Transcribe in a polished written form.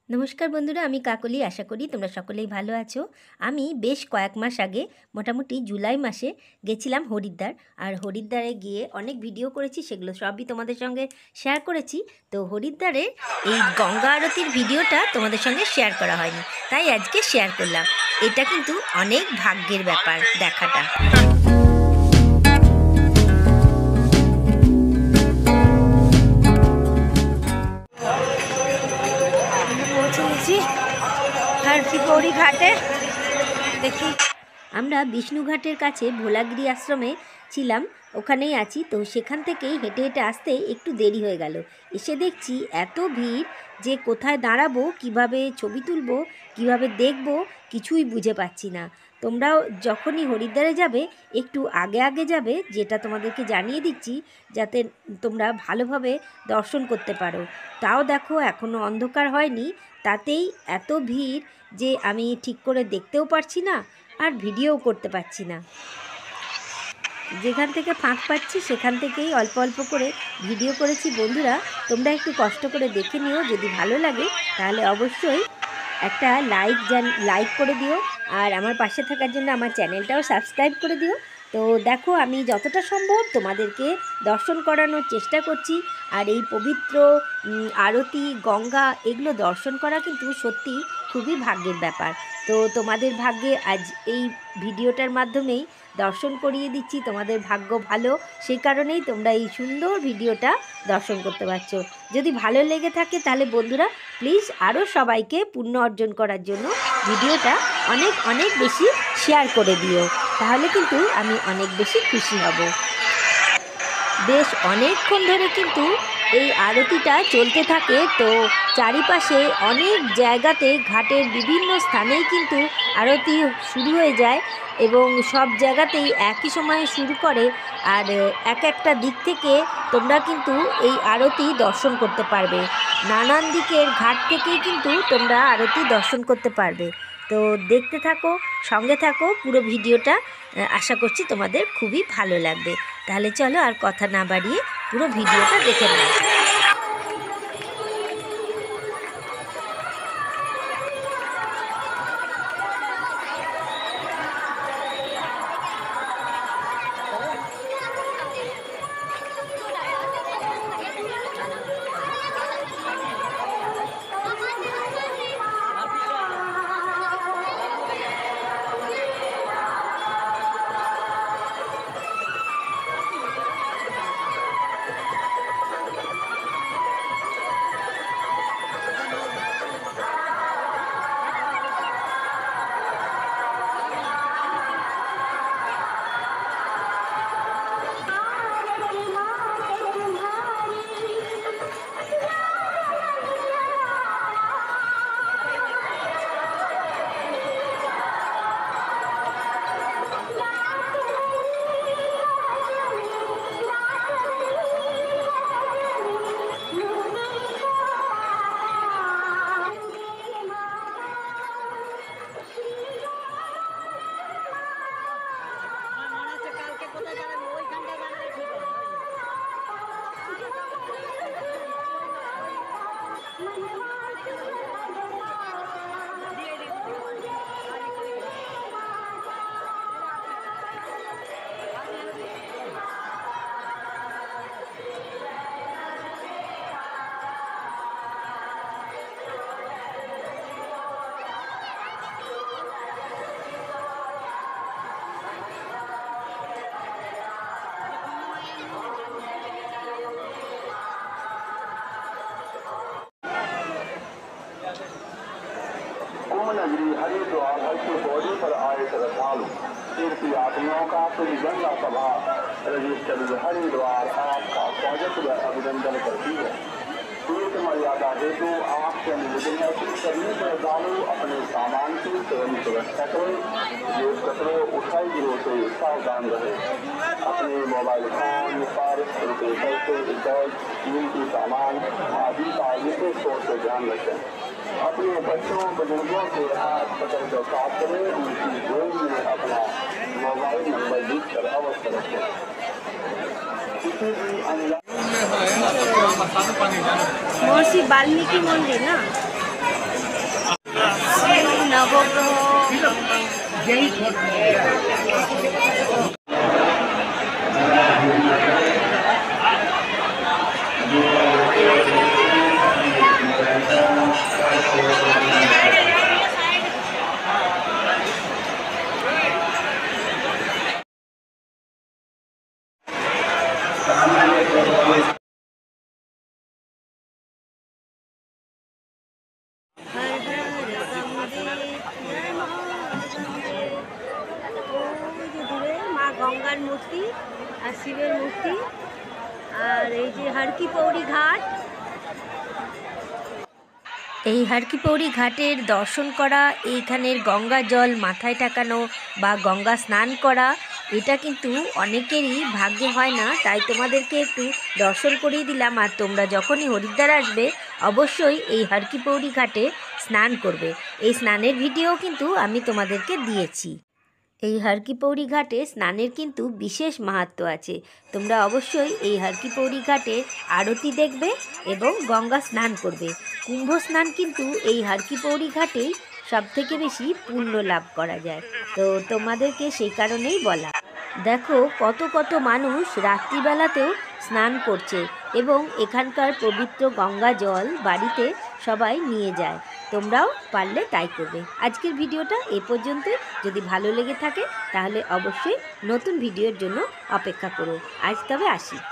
নমস্কার বন্ধুরা, আমি কাকলি। আশা করি তোমরা সকলেই ভালো আছো। আমি বেশ কয়েক মাস আগে মোটামুটি জুলাই মাসে গেছিলাম হরিদ্বার। আর হরিদ্বারে গিয়ে অনেক ভিডিও করেছি, সেগুলো সবই তোমাদের সঙ্গে শেয়ার করেছি। তো হরিদ্বারের এই গঙ্গা আরতির ভিডিওটা তোমাদের সঙ্গে শেয়ার করা হয়নি, তাই আজকে শেয়ার করলাম। এটা কিন্তু অনেক ভাগ্যের ব্যাপার দেখাটা। পৌঁছে গেছি হরকি ঘাটে। দেখি, আমরা বিষ্ণুঘাটের কাছে ভোলাগিরি আশ্রমে ছিলাম, ওখানেই আছি। তো সেখান থেকেই হেঁটে হেঁটে আসতে একটু দেরি হয়ে গেল। এসে দেখছি এত ভিড় যে কোথায় দাঁড়াবো, কিভাবে ছবি তুলবো, কিভাবে দেখবো, কিছুই বুঝে পাচ্ছি না। তোমরাও যখনই হরিদ্বারে যাবে একটু আগে আগে যাবে, যেটা তোমাদেরকে জানিয়ে দিচ্ছি, যাতে তোমরা ভালোভাবে দর্শন করতে পারো। তাও দেখো এখনও অন্ধকার হয়নি, তাতেই এত ভিড় যে আমি ঠিক করে দেখতেও পারছি না আর ভিডিও করতে পারছি না। যেখান থেকে ফাঁক পাচ্ছি সেখান থেকেই অল্প অল্প করে ভিডিও করেছি। বন্ধুরা, তোমরা একটু কষ্ট করে দেখে নিও, যদি ভালো লাগে তাহলে অবশ্যই একটা লাইক করে দিও, আর আমার পাশে থাকার জন্য আমার চ্যানেলটাও সাবস্ক্রাইব করে দিও। তো দেখো, আমি যতটা সম্ভব তোমাদেরকে দর্শন করানোর চেষ্টা করছি। আর এই পবিত্র আরতি, গঙ্গা, এগুলো দর্শন করা কিন্তু সত্যি খুবই ভাগ্যের ব্যাপার। তো তোমাদের ভাগ্যে আজ এই ভিডিওটার মাধ্যমেই দর্শন করিয়ে দিচ্ছি। তোমাদের ভাগ্য ভালো, সেই কারণেই তোমরা এই সুন্দর ভিডিওটা দর্শন করতে পারছো। যদি ভালো লেগে থাকে তাহলে বন্ধুরা প্লিজ আরও সবাইকে পুণ্য অর্জন করার জন্য ভিডিওটা অনেক অনেক বেশি শেয়ার করে দিও, তাহলে কিন্তু আমি অনেক বেশি খুশি হব। বেশ অনেকক্ষণ ধরে কিন্তু এই আরতিটা চলতে থাকে। তো চারিপাশে অনেক জায়গাতে ঘাটের বিভিন্ন স্থানেই কিন্তু আরতি শুরু হয়ে যায়, এবং সব জায়গাতেই একই সময়ে শুরু করে। আর এক একটা দিক থেকে তোমরা কিন্তু এই আরতি দর্শন করতে পারবে। নানান দিকের ঘাট থেকেই কিন্তু তোমরা আরতি দর্শন করতে পারবে। তো দেখতে থাকো, সঙ্গে থাকো পুরো ভিডিওটা। আশা করছি তোমাদের খুবই ভালো লাগবে। তাহলে চলো আর কথা না বাড়িয়ে পুরো ভিডিওটা দেখে নাও। नगरी हरिद्वार हल्की बॉडी पर आए श्रद्धालु तीर्थ यात्रियों का श्री गंगा सभा रजिस्टर्ड हरिद्वार आपका स्वागत व अभिनंदन करती है। तीर्थ मर्यादा हेतु आपसे निवेदन है कि सभी श्रद्धालु अपने सामान की स्वयं सुरक्षा करें। ये कचरे उठाई गिरोह से सावधान रहे। अपने मोबाइल फोन, पर्स, रुपये पैसे, बैग, कीमती सामान आदि का विशेष तौर से ध्यान रखें। अपने बच्चों बुजुर्गों के हाथ पकड़ कर साथ करें। उनकी गोद में अपना मोबाइल नंबर लिख कर अवश्य रखें। किसी भी महर्षि वाल्मीकि मंदिर ना। নবগ্রহ মা গঙ্গার মূর্তি আর শিবের মূর্তি, আর এই যে হরকি-পৌড়ি ঘাট। এই হরকি-পৌড়ি ঘাটের দর্শন করা, এইখানের গঙ্গা জল মাথায় ঠাকানো বা গঙ্গা স্নান করা, এটা কিন্তু অনেকেরই ভাগ্যে হয় না। তাই তোমাদেরকে একটু দর্শন করিয়ে দিলাম। আর তোমরা যখনই হরিদ্বার আসবে অবশ্যই এই হরকি-পৌড়ি ঘাটে স্নান করবে। এই স্নানের ভিডিও কিন্তু আমি তোমাদেরকে দিয়েছি। এই হরকি-পৌড়ি ঘাটে স্নানের কিন্তু বিশেষ মাহাত্ম্য আছে। তোমরা অবশ্যই এই হরকি-পৌড়ি ঘাটে আরতি দেখবে এবং গঙ্গা স্নান করবে। কুম্ভ স্নান কিন্তু এই হরকি-পৌড়ি ঘাটেই সবথেকে বেশি পুণ্য লাভ করা যায়। তো তোমাদেরকে সেই কারণেই বলা। দেখো কত কত মানুষ রাত্রিবেলাতেও স্নান করছে এবং এখানকার পবিত্র গঙ্গা জল বাড়িতে সবাই নিয়ে যায়। তোমরাও পারলে তাই করবে। আজকের ভিডিওটা এ পর্যন্তই। যদি ভালো লেগে থাকে তাহলে অবশ্যই নতুন ভিডিওর জন্য অপেক্ষা করো। আজ তবে আসি।